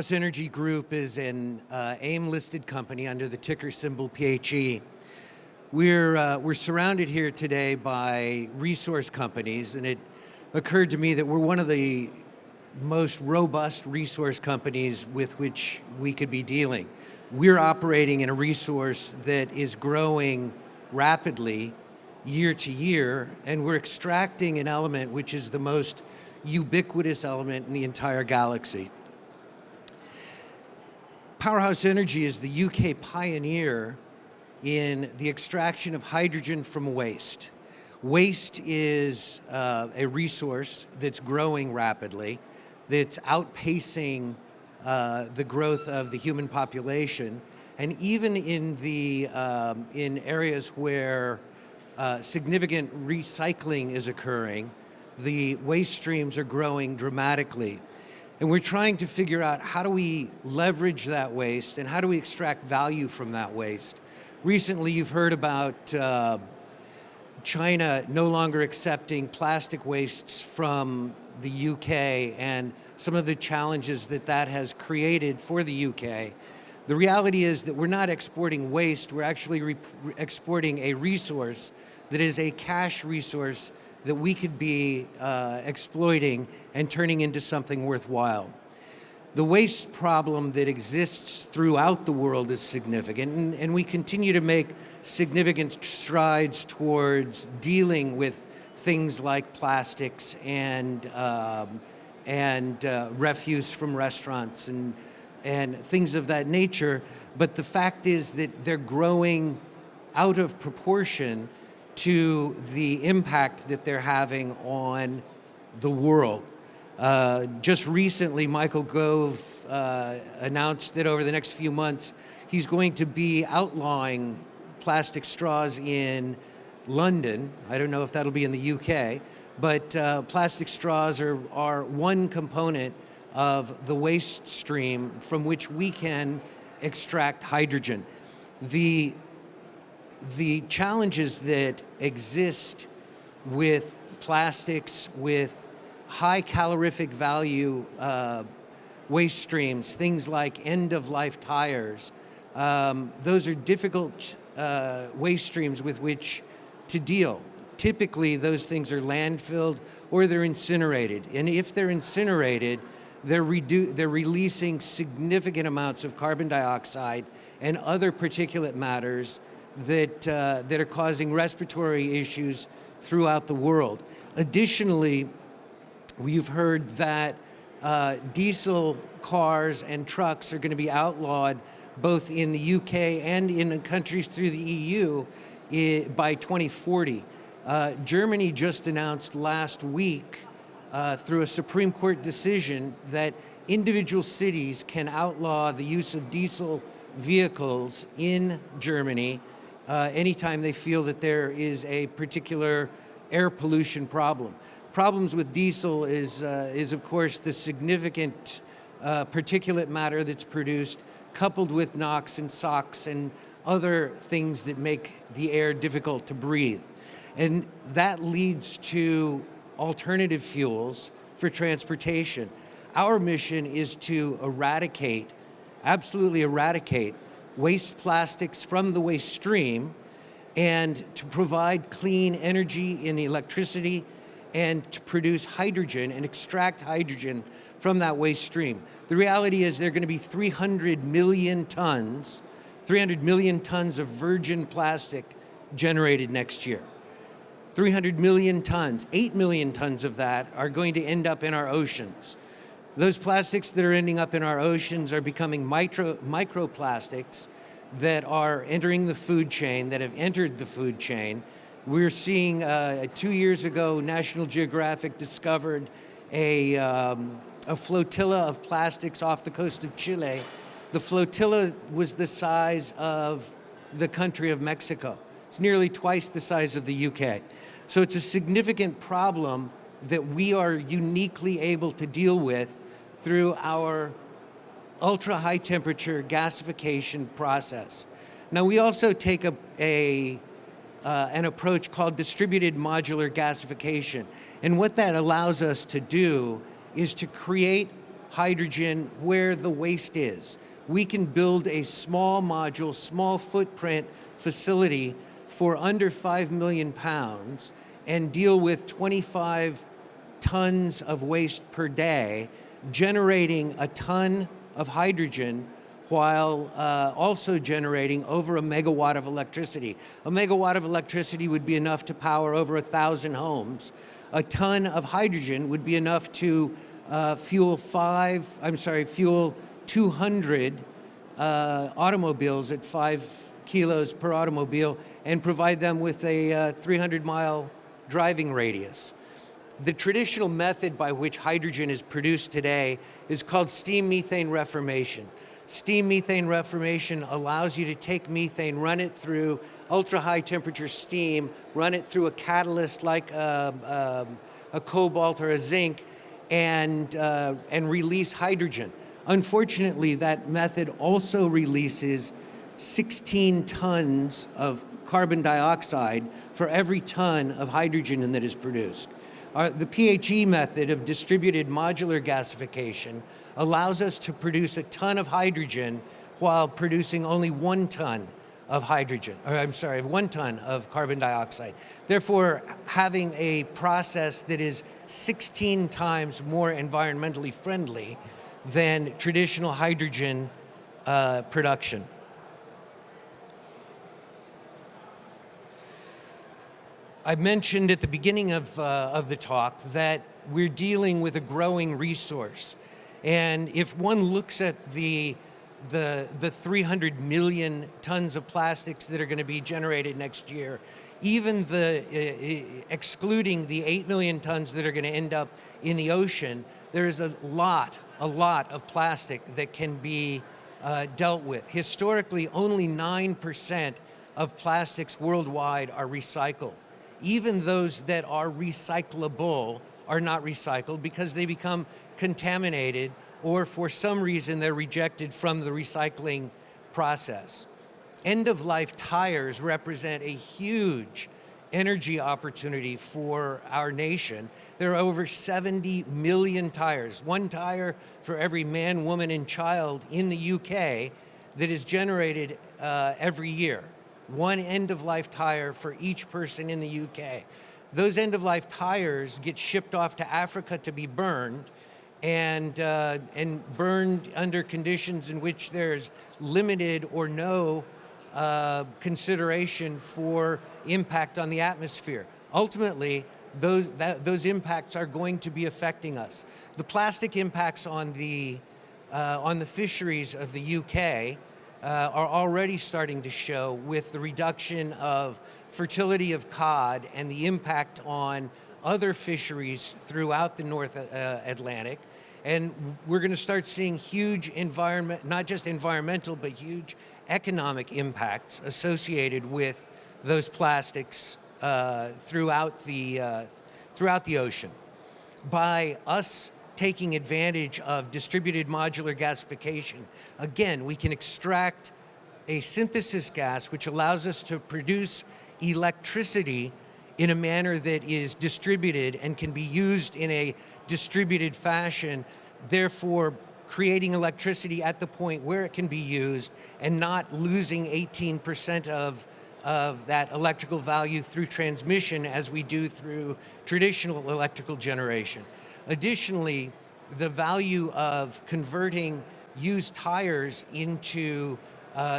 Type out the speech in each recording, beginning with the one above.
Powerhouse Energy Group is an AIM-listed company under the ticker symbol PHE. We're surrounded here today by resource companies, and it occurred to me that we're one of the most robust resource companies with which we could be dealing. We're operating in a resource that is growing rapidly year to year, and we're extracting an element which is the most ubiquitous element in the entire galaxy. Powerhouse Energy is the UK pioneer in the extraction of hydrogen from waste. Waste is a resource that's growing rapidly, that's outpacing the growth of the human population, and even in areas where significant recycling is occurring, the waste streams are growing dramatically. And we're trying to figure out how do we leverage that waste and how do we extract value from that waste. Recently, you've heard about China no longer accepting plastic wastes from the UK and some of the challenges that that has created for the UK. The reality is that we're not exporting waste, we're actually exporting a resource that is a cash resource that we could be exploiting and turning into something worthwhile. The waste problem that exists throughout the world is significant, and we continue to make significant strides towards dealing with things like plastics and refuse from restaurants and things of that nature. But the fact is that they're growing out of proportion to the impact that they're having on the world. Just recently, Michael Gove announced that over the next few months, he's going to be outlawing plastic straws in London. I don't know if that'll be in the UK, but plastic straws are one component of the waste stream from which we can extract hydrogen. The challenges that exist with plastics, with high calorific value waste streams, things like end-of-life tires, those are difficult waste streams with which to deal. Typically, those things are landfilled or they're incinerated. And if they're incinerated, they're releasing significant amounts of carbon dioxide and other particulate matters that are causing respiratory issues throughout the world. Additionally, we've heard that diesel cars and trucks are going to be outlawed both in the UK and in countries through the EU by 2040. Germany just announced last week through a Supreme Court decision that individual cities can outlaw the use of diesel vehicles in Germany anytime they feel that there is a particular air pollution problem. Problems with diesel is of course the significant particulate matter that's produced, coupled with NOx and SOx and other things that make the air difficult to breathe. And that leads to alternative fuels for transportation. Our mission is to eradicate, absolutely eradicate, waste plastics from the waste stream and to provide clean energy and electricity and to produce hydrogen and extract hydrogen from that waste stream. The reality is there are going to be 300 million tons of virgin plastic generated next year. 300 million tons, 8 million tons of that are going to end up in our oceans. Those plastics that are ending up in our oceans are becoming microplastics that are entering the food chain, that have entered the food chain. We're seeing, 2 years ago, National Geographic discovered a flotilla of plastics off the coast of Chile. The flotilla was the size of the country of Mexico. It's nearly twice the size of the UK. So it's a significant problem that we are uniquely able to deal with through our ultra-high temperature gasification process. Now, we also take an approach called distributed modular gasification. And what that allows us to do is to create hydrogen where the waste is. We can build a small module, small footprint facility for under 5 million pounds and deal with 25 tons of waste per day, generating a ton of hydrogen while also generating over a megawatt of electricity. A megawatt of electricity would be enough to power over 1,000 homes. A ton of hydrogen would be enough to fuel 200 automobiles at 5 kilos per automobile and provide them with a 300-mile driving radius. The traditional method by which hydrogen is produced today is called steam methane reformation. Steam methane reformation allows you to take methane, run it through ultra-high temperature steam, run it through a catalyst like a cobalt or a zinc, and release hydrogen. Unfortunately, that method also releases 16 tons of carbon dioxide for every ton of hydrogen that is produced. The PHE method of distributed modular gasification allows us to produce a ton of hydrogen while producing only 1 ton of hydrogen, or 1 ton of carbon dioxide. Therefore, having a process that is 16 times more environmentally friendly than traditional hydrogen production. I mentioned at the beginning of the talk that we're dealing with a growing resource. And if one looks at the 300 million tons of plastics that are going to be generated next year, even excluding the 8 million tons that are going to end up in the ocean, there is a lot of plastic that can be dealt with. Historically, only 9% of plastics worldwide are recycled. Even those that are recyclable are not recycled because they become contaminated, or for some reason they're rejected from the recycling process. End-of-life tires represent a huge energy opportunity for our nation. There are over 70 million tires, 1 tire for every man, woman, and child in the UK that is generated every year. 1 end-of-life tire for each person in the UK. Those end-of-life tires get shipped off to Africa to be burned, and burned under conditions in which there's limited or no consideration for impact on the atmosphere. Ultimately, those impacts are going to be affecting us. The plastic impacts on the fisheries of the UK are already starting to show with the reduction of fertility of cod and the impact on other fisheries throughout the North Atlantic. And we're going to start seeing huge not just environmental, but huge economic impacts associated with those plastics throughout the ocean. By us taking advantage of distributed modular gasification, again, we can extract a synthesis gas which allows us to produce electricity in a manner that is distributed and can be used in a distributed fashion, therefore creating electricity at the point where it can be used and not losing 18% of that electrical value through transmission as we do through traditional electrical generation. Additionally, the value of converting used tires into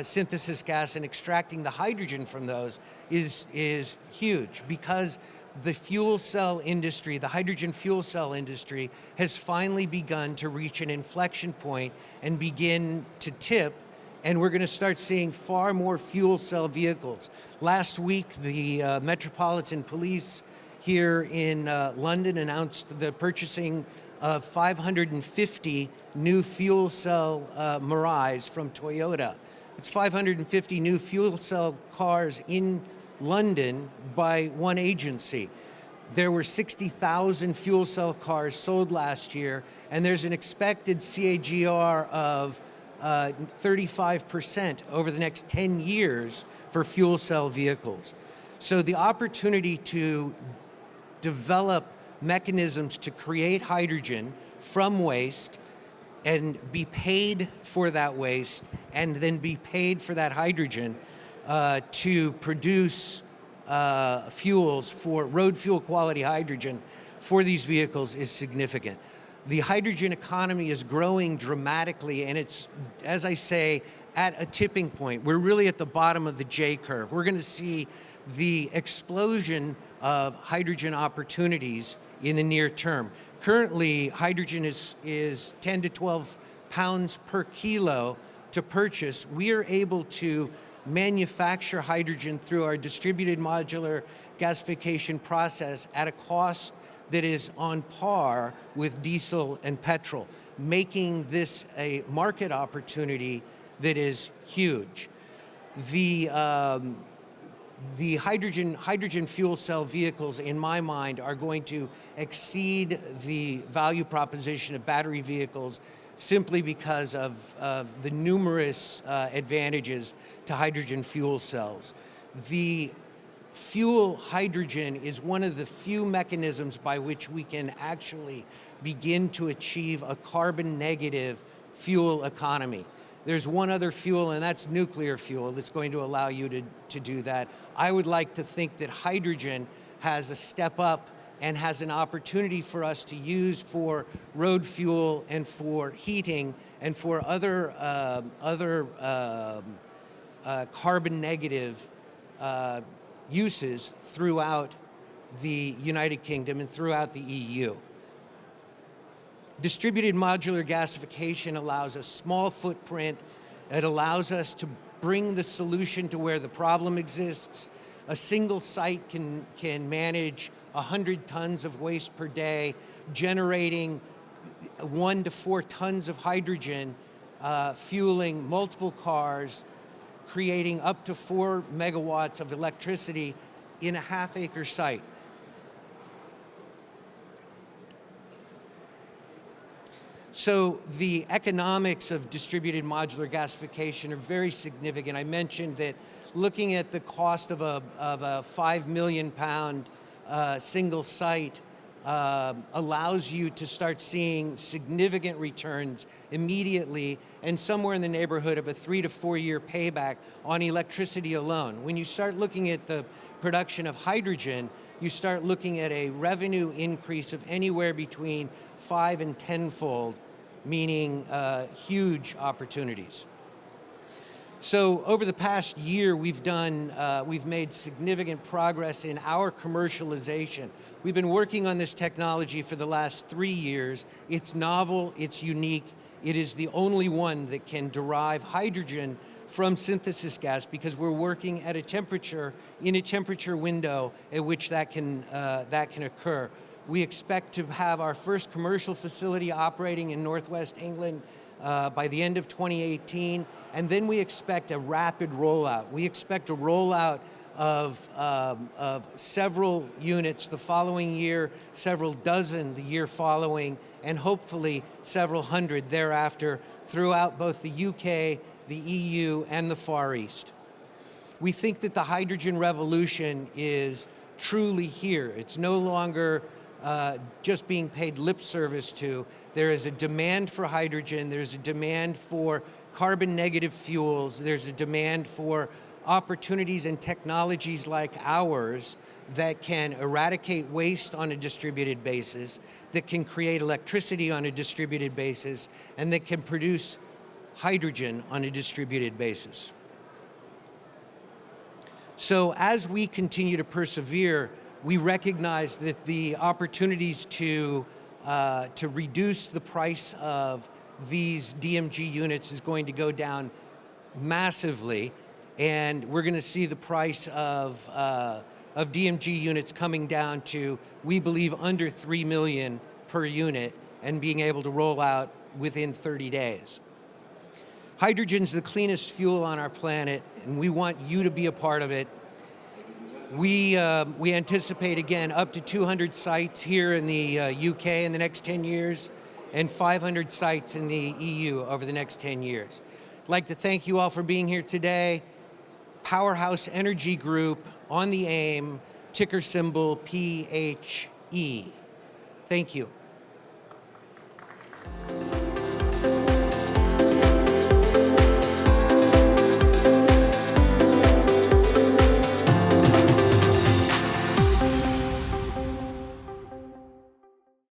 synthesis gas and extracting the hydrogen from those is huge, because the fuel cell industry, the hydrogen fuel cell industry, has finally begun to reach an inflection point and begin to tip, and we're going to start seeing far more fuel cell vehicles. Last week, the Metropolitan Police here in London announced the purchasing of 550 new fuel cell Mirais from Toyota. It's 550 new fuel cell cars in London by one agency. There were 60,000 fuel cell cars sold last year, and there's an expected CAGR of 35% over the next 10 years for fuel cell vehicles. So the opportunity to develop mechanisms to create hydrogen from waste, and be paid for that waste, and then be paid for that hydrogen to produce fuels for road fuel quality hydrogen for these vehicles is significant. The hydrogen economy is growing dramatically, and it's, as I say, at a tipping point. We're really at the bottom of the J curve. We're going to see the explosion of hydrogen opportunities in the near term. Currently, hydrogen is 10 to 12 pounds per kilo to purchase. We are able to manufacture hydrogen through our distributed modular gasification process at a cost that is on par with diesel and petrol, making this a market opportunity that is huge. The hydrogen fuel cell vehicles, in my mind, are going to exceed the value proposition of battery vehicles simply because of the numerous advantages to hydrogen fuel cells. The fuel hydrogen is one of the few mechanisms by which we can actually begin to achieve a carbon negative fuel economy. There's one other fuel, and that's nuclear fuel, that's going to allow you to do that. I would like to think that hydrogen has a step up and has an opportunity for us to use for road fuel and for heating and for other carbon negative uses throughout the United Kingdom and throughout the EU. Distributed modular gasification allows a small footprint. It allows us to bring the solution to where the problem exists. A single site can manage 100 tons of waste per day, generating 1 to 4 tons of hydrogen, fueling multiple cars, creating up to 4 megawatts of electricity in a half-acre site. So the economics of distributed modular gasification are very significant. I mentioned that looking at the cost of a 5 million pound single site allows you to start seeing significant returns immediately, and somewhere in the neighborhood of a 3 to 4 year payback on electricity alone. When you start looking at the production of hydrogen, you start looking at a revenue increase of anywhere between 5 and 10-fold, meaning huge opportunities. So over the past year, we've made significant progress in our commercialization. We've been working on this technology for the last 3 years. It's novel, it's unique. It is the only one that can derive hydrogen from synthesis gas, because we're working at a temperature, in a temperature window at which that can occur. We expect to have our first commercial facility operating in Northwest England by the end of 2018, and then we expect a rapid rollout. We expect a rollout of several units the following year, several dozen the year following, and hopefully several hundred thereafter throughout both the UK, the EU, and the Far East. We think that the hydrogen revolution is truly here. It's no longer just being paid lip service to. There is a demand for hydrogen, there's a demand for carbon negative fuels, there's a demand for opportunities and technologies like ours that can eradicate waste on a distributed basis, that can create electricity on a distributed basis, and that can produce hydrogen on a distributed basis. So as we continue to persevere, we recognize that the opportunities to reduce the price of these DMG units is going to go down massively, and we're going to see the price of DMG units coming down to, we believe, under 3 million per unit, and being able to roll out within 30 days. Hydrogen's the cleanest fuel on our planet, and we want you to be a part of it. We anticipate, again, up to 200 sites here in the UK in the next 10 years, and 500 sites in the EU over the next 10 years. I'd like to thank you all for being here today. Powerhouse Energy Group on the AIM, ticker symbol PHE. Thank you.